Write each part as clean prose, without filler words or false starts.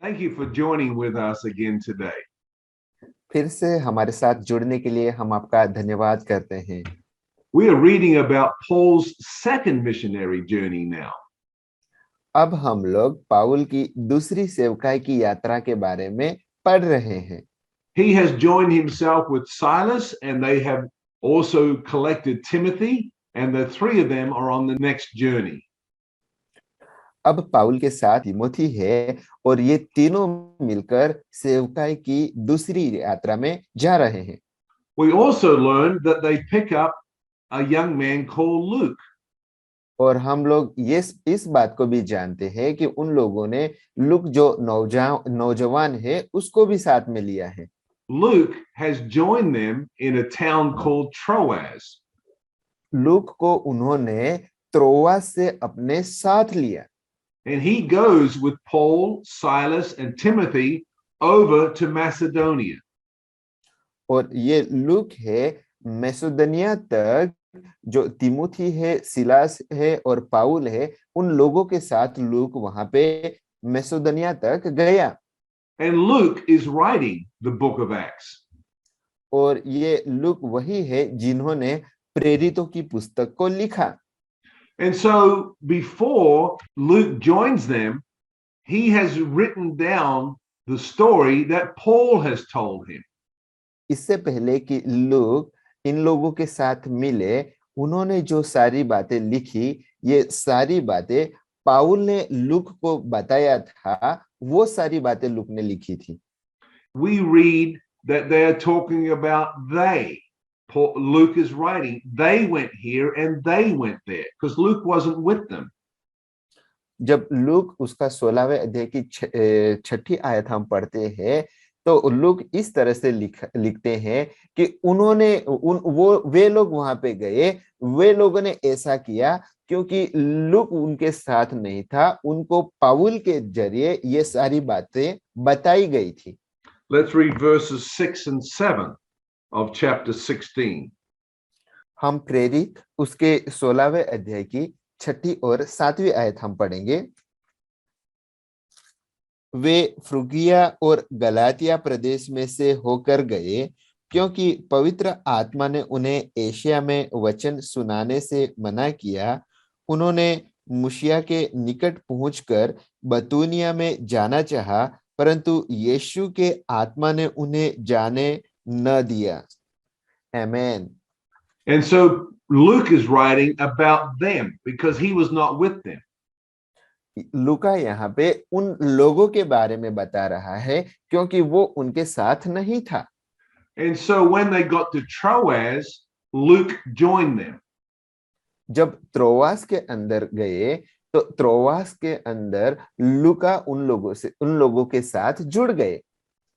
Thank you for joining with us again today. फिर से हमारे साथ जुड़ने के लिए हम आपका धन्यवाद करते हैं। We are reading about Paul's second missionary journey now. अब हम लोग पाउल की दूसरी सेवकाई की यात्रा के बारे में पढ़ रहे हैं। He has joined himself with Silas, and they have also collected Timothy, and the three of them are on the next journey. अब पाउल के साथ तिमोथी है और ये तीनों मिलकर सेवकाई की दूसरी यात्रा में जा रहे हैं। We also learned that they pick up a young man called Luke. और हम लोग ये इस बात को भी जानते हैं कि उन लोगों ने लूक जो नौजवान है उसको भी साथ में लिया है। Luke has joined them in a town called Troas. Look को उन्होंने त्रोआस से अपने साथ लिया। And he goes with Paul, Silas, and Timothy over to Macedonia. और ये लूक है मैसेडोनिया तक, जो तिमोथी है, सिलास है और पाउल है, उन लोगों के साथ लूक वहां पे मैसेडोनिया तक गया। And Luke is writing the book of Acts. और ये लूक वही है जिन्होंने प्रेरितों की पुस्तक को लिखा। And so before Luke joins them, he has written down the story that Paul has told him. इससे पहले कि लूक इन लोगों के साथ मिले, उन्होंने जो सारी बातें लिखी, ये सारी बातें पाउल ने लूक को बताया था, वो सारी बातें लूक ने लिखी थी। We read that they are talking about they. Luke is writing, they went here and they went there, because Luke wasn't with them. जब लूक उसका 16वें अध्याय की छठी आयत हम पढ़ते हैं, तो लूक इस तरह से लिखते हैं कि उन्होंने वे लोग वहां पे गए, वे लोगों ने ऐसा किया क्योंकि लूक उनके साथ नहीं था, उनको पाउल के जरिए ये सारी बातें बताई गई थी। Let's read verses 6 and 7 of chapter 16. हम प्रेरित उसके 16वें अध्याय की छठी और 7वीं आयत हम पढ़ेंगे। वे फ्रुगिया और गलातिया प्रदेश में से होकर गए, क्योंकि पवित्र आत्मा ने उन्हें एशिया में वचन सुनाने से मना किया। उन्होंने मुशिया के निकट पहुंचकर बतूनिया में जाना चाहा, परंतु यीशु के आत्मा ने उन्हें जाने न दिया। आमीन। And so Luke is writing about them because he was not with them. लूका यहाँ पे उन लोगों के बारे में बता रहा है क्योंकि वो उनके साथ नहीं था। And so when they got to Troas, Luke joined them. जब त्रोआस के अंदर गए, तो त्रोआस के अंदर लूका उन लोगों के साथ जुड़ गए।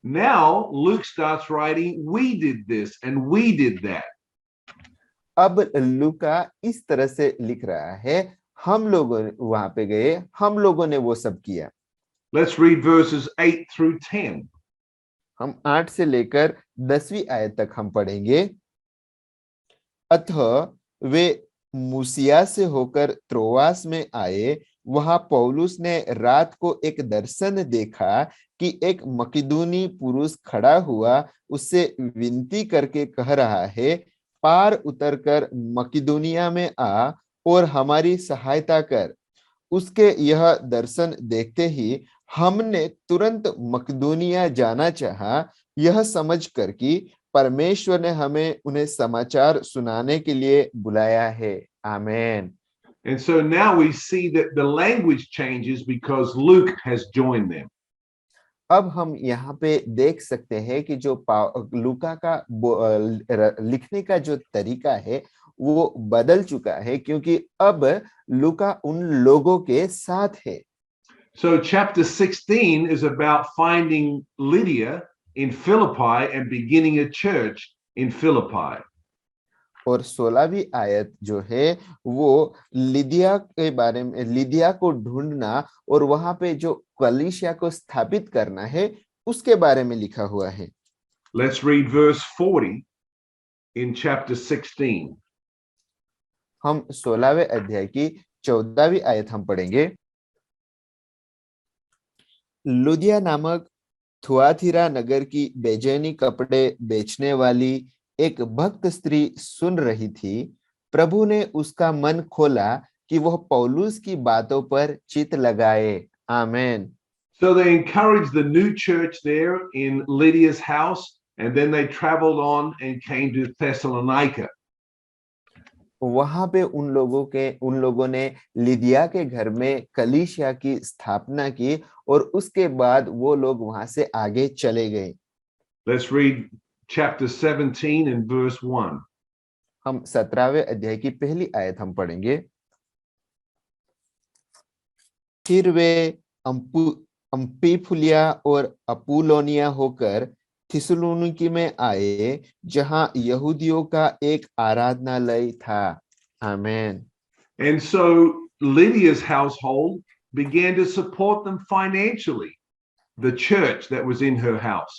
Now Luke starts writing, we did this and we did that. अब लूका इस तरह से लिख रहा है, हम लोगों वहां पे गए, हम लोगों ने वो सब किया। Let's read verses 8 through 10. हम 8 से लेकर 10वीं आयत तक हम पढ़ेंगे। अतः वे मुसिया से होकर त्रोआस में आए। वहां पौलुस ने रात को एक दर्शन देखा कि एक मकिदुनी पुरुष खड़ा हुआ, उससे विनती करके कह रहा है, पार उतरकर मकिदुनिया में आ और हमारी सहायता कर। उसके यह दर्शन देखते ही हमने तुरंत मकिदुनिया जाना चाहा, यह समझकर कि परमेश्वर ने हमें उन्हें समाचार सुनाने के लिए बुलाया है। आमीन। And so now we see that the language changes because Luke has joined them. अब हम यहाँ पे देख सकते हैं कि जो लूका का लिखने का जो तरीका है वो बदल चुका है, क्योंकि अब लूका उन लोगों के साथ है। So chapter 16 is about finding Lydia in Philippi and beginning a church in Philippi. और 16वीं आयत जो है वो लिदिया के बारे में, लिदिया को ढूंढना और वहां पे जो कलीसिया को स्थापित करना है उसके बारे में लिखा हुआ है। Let's read verse 40 in chapter 16. हम 16वें अध्याय की 14वीं आयत हम पढ़ेंगे। लुदिया नामक थुआथिरा नगर की बेचैनी कपड़े बेचने वाली एक भक्त स्त्री सुन रही थी। प्रभु ने उसका मन खोला कि वह पौलुस की बातों पर चित्त लगाए। आमेन। So they encouraged the new church there in Lydia's house, and then they traveled on and came to Thessalonica. वहां पे उन लोगों ने लिदिया के घर में कलीसिया की स्थापना की और उसके बाद वो लोग वहां से आगे चले गए। Let's read chapter 17 and verse 1. हम 17वें अध्याय की पहली आयत हम पढ़ेंगे। फिर वे अम्फिपुलिया और अपुलोनिया होकर थिस्सलुनीकि में आए, जहां यहूदियों का एक आराधनालय था। आमेन। And so Lydia's household began to support them financially, the church that was in her house.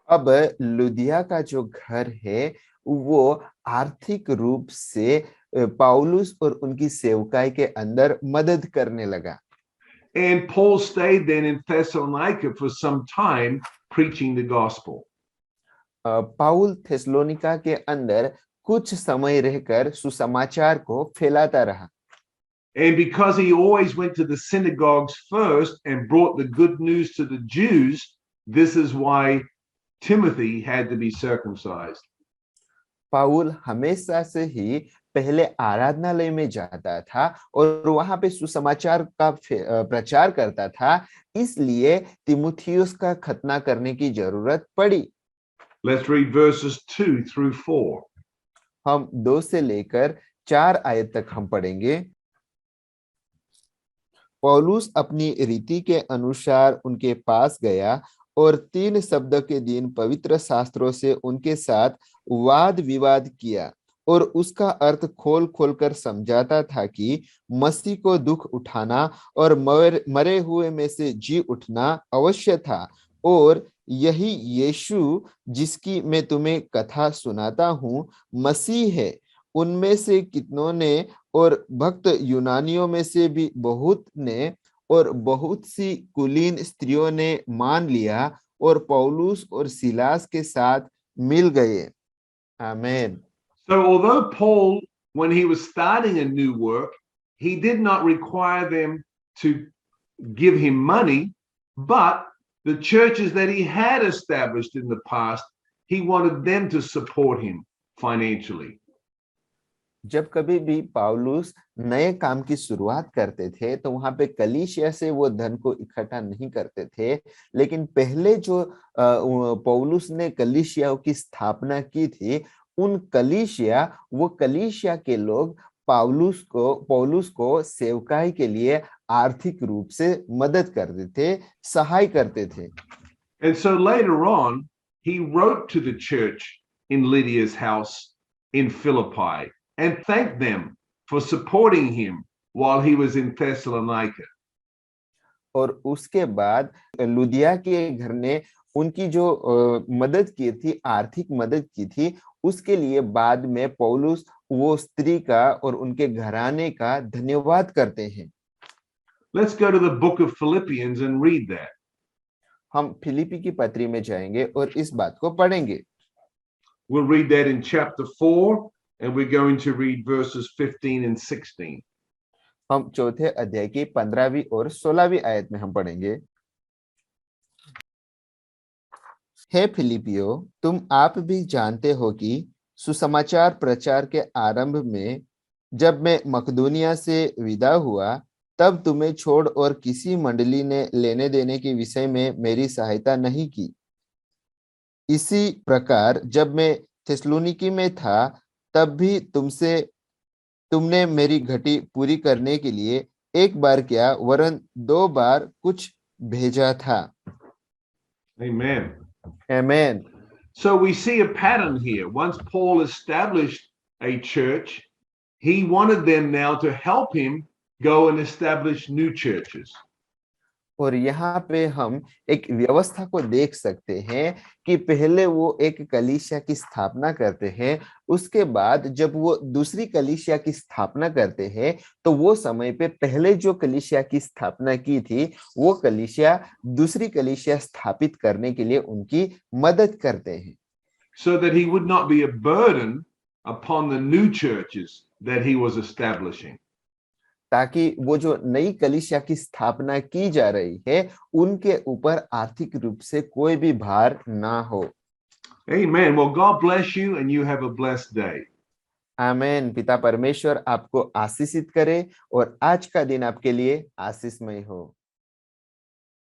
अब लुदिया का जो घर है वो आर्थिक रूप से पौलुस और उनकी सेवकाई के अंदर मदद करने लगा। And Paul stayed then in Thessalonica for some time preaching the gospel. पाउल थेसलोनिका के अंदर कुछ समय रहकर सुसमाचार को फैलाता रहा। And because he always went to the synagogues first and brought the good news to the Jews, this is why Timothy had to be circumcised. पाउल हमेशा से ही पहले आराधनालय में जाता था और वहां पे सुसमाचार का प्रचार करता था, इसलिए तिमुथियुस का खतना करने की जरूरत पड़ी। Let's read verses 2 through 4. हम 2 से लेकर 4 आयत तक हम पढ़ेंगे। पौलुस अपनी रीति के अनुसार उनके पास गया और 3 सप्ताह के दिन पवित्र शास्त्रों से उनके साथ वाद विवाद किया और उसका अर्थ खोल खोल कर समझाता था कि मसीह को दुख उठाना और मरे हुए में से जी उठना अवश्य था, और यही यीशु जिसकी मैं तुम्हें कथा सुनाता हूँ मसीह है। उनमें से कितनों ने और भक्त यूनानियों में से भी बहुत ने और बहुत सी कुलीन स्त्रियों ने मान लिया और पौलुस और सिलास के साथ मिल गए। आमेन। So although Paul, when he was starting a new work, he did not require them to give him money, but the churches that he had established in the past, he wanted them to support him financially. जब कभी भी पौलुस नए काम की शुरुआत करते थे तो वहां पे कलीसिया से वो धन को इकट्ठा नहीं करते थे, लेकिन पहले जो पौलुस ने कलीसियाओं की स्थापना की थी, वो कलीसिया के लोग पौलुस को सेवकाई के लिए आर्थिक रूप से मदद करते थे, सहाय करते थे। And so later on, he wrote to the church in Lydia's house in Philippi and thanked them for supporting him while he was in Thessalonica. और उसके बाद लुदिया के घर ने उनकी जो मदद की थी, आर्थिक मदद की थी, उसके लिए बाद में पौलुस वो स्त्री का और उनके घराने का धन्यवाद करते हैं। Let's go to the book of Philippians and read that. हम फिलिपी की पत्री में जाएंगे और इस बात को पढ़ेंगे। We'll read that in chapter 4 and we're going to read verses 15 and 16. हम चौथे अध्याय की 15वीं और 16वीं आयत में हम पढ़ेंगे। हे फिलिपियो, तुम आप भी जानते हो कि सुसमाचार प्रचार के आरंभ में जब मैं मकदूनिया से विदा हुआ, तब तुम्हें छोड़ और किसी मंडली ने लेने देने के विषय में मेरी सहायता नहीं की। इसी प्रकार जब मैं थिस्सलुनीकि में था, तब भी तुमने मेरी घटी पूरी करने के लिए एक बार क्या वरन 2 बार कुछ भेजा था। Amen. Amen. So we see a pattern here. Once Paul established a church, he wanted them now to help him go and establish new churches. और यहाँ पे हम एक व्यवस्था को देख सकते हैं कि पहले वो एक कलीसिया की स्थापना करते हैं, उसके बाद जब वो दूसरी कलीसिया की स्थापना करते हैं तो वो समय पे पहले जो कलीसिया की स्थापना की थी वो कलीसिया दूसरी कलीसिया स्थापित करने के लिए उनकी मदद करते हैं, so that he would not be a burden upon the new churches that he was establishing. ताकि वो जो नई कलीसिया की स्थापना की जा रही है उनके ऊपर आर्थिक रूप से कोई भी भार ना हो। Amen. Well, God bless you and you have a blessed day. आमेन। पिता परमेश्वर आपको आशीषित करे और आज का दिन आपके लिए आशीषमय हो।